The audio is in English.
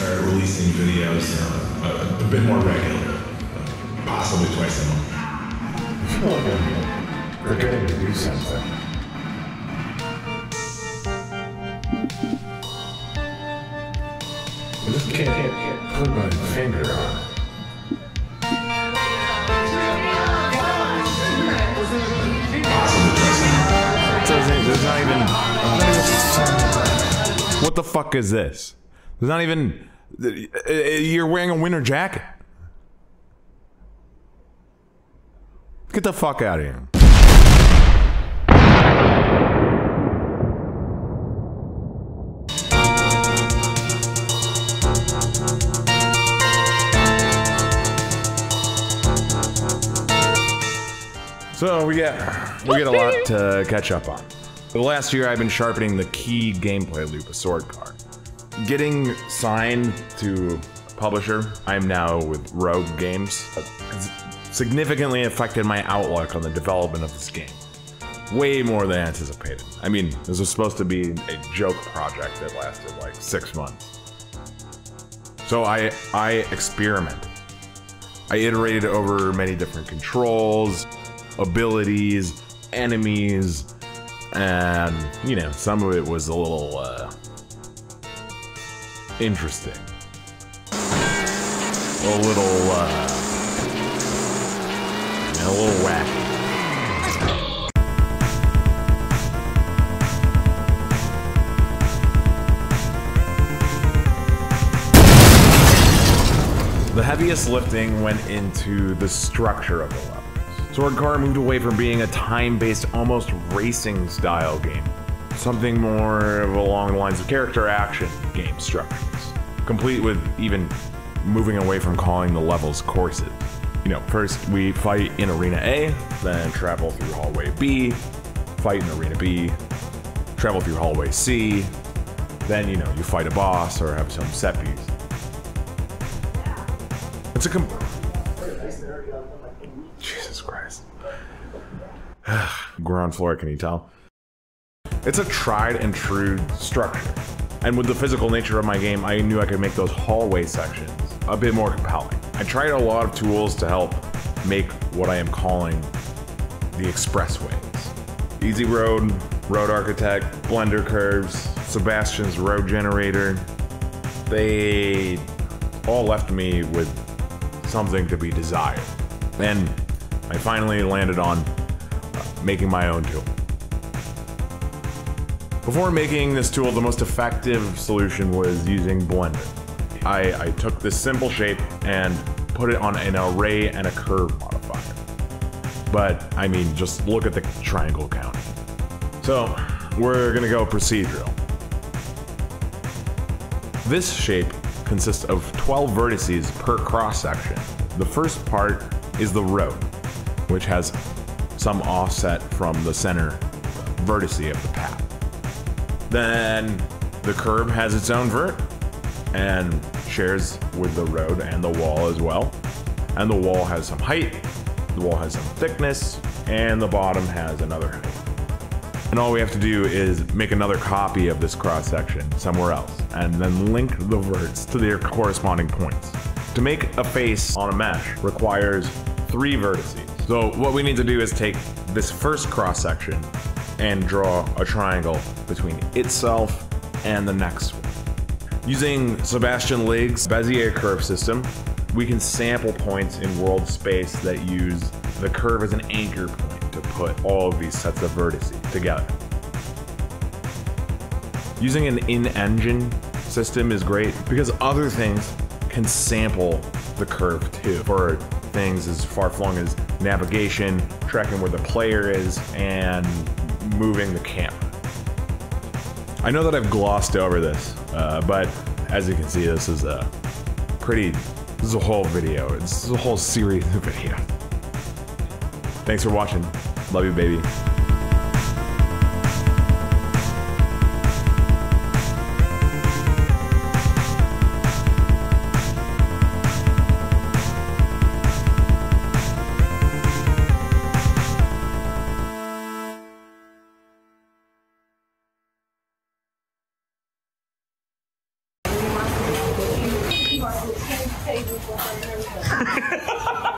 start releasing videos a bit more regularly, possibly twice a month. I feel like we're getting to do something. I just can't put my finger on it. There's not even. What the fuck is this? There's not even. You're wearing a winter jacket. Get the fuck out of here. So we get a lot to catch up on. The last year I've been sharpening the key gameplay loop of SWORDCAR. Getting signed to publisher, I'm now with Rogue Games, has significantly affected my outlook on the development of this game. Way more than anticipated. I mean, this was supposed to be a joke project that lasted like 6 months. So I experimented. I iterated over many different controls, abilities, enemies, and, you know, some of it was a little, interesting. A little wacky. The heaviest lifting went into the structure of the levels. SWORDCAR moved away from being a time-based, almost racing-style game. Something more along the lines of character action game structures, complete with even moving away from calling the levels courses. You know, first we fight in Arena A, then travel through Hallway B, fight in Arena B, travel through Hallway C, then, you know, you fight a boss or have some set piece. It's a Jesus Christ. Ground floor, can you tell? It's a tried and true structure. And with the physical nature of my game, I knew I could make those hallway sections a bit more compelling. I tried a lot of tools to help make what I am calling the expressways. Easy Road, Road Architect, Blender Curves, Sebastian's Road Generator. They all left me with something to be desired. And I finally landed on making my own tool. Before making this tool, the most effective solution was using Blender. I took this simple shape and put it on an array and a curve modifier. But, I mean, just look at the triangle count. So, we're gonna go procedural. This shape consists of 12 vertices per cross-section. The first part is the road, which has some offset from the center vertice of the path. Then the curve has its own vert and shares with the road and the wall as well. And the wall has some height, the wall has some thickness, and the bottom has another height. And all we have to do is make another copy of this cross-section somewhere else, and then link the verts to their corresponding points. To make a face on a mesh requires 3 vertices. So what we need to do is take this first cross-section and draw a triangle between itself and the next one. Using Sebastian Lig's Bezier curve system, we can sample points in world space that use the curve as an anchor point to put all of these sets of vertices together. Using an in-engine system is great because other things can sample the curve too, for things as far-flung as navigation, tracking where the player is, and moving the camera. I know that I've glossed over this, but as you can see, this is a whole video. This is a whole series of videos. Thanks for watching. Love you, baby.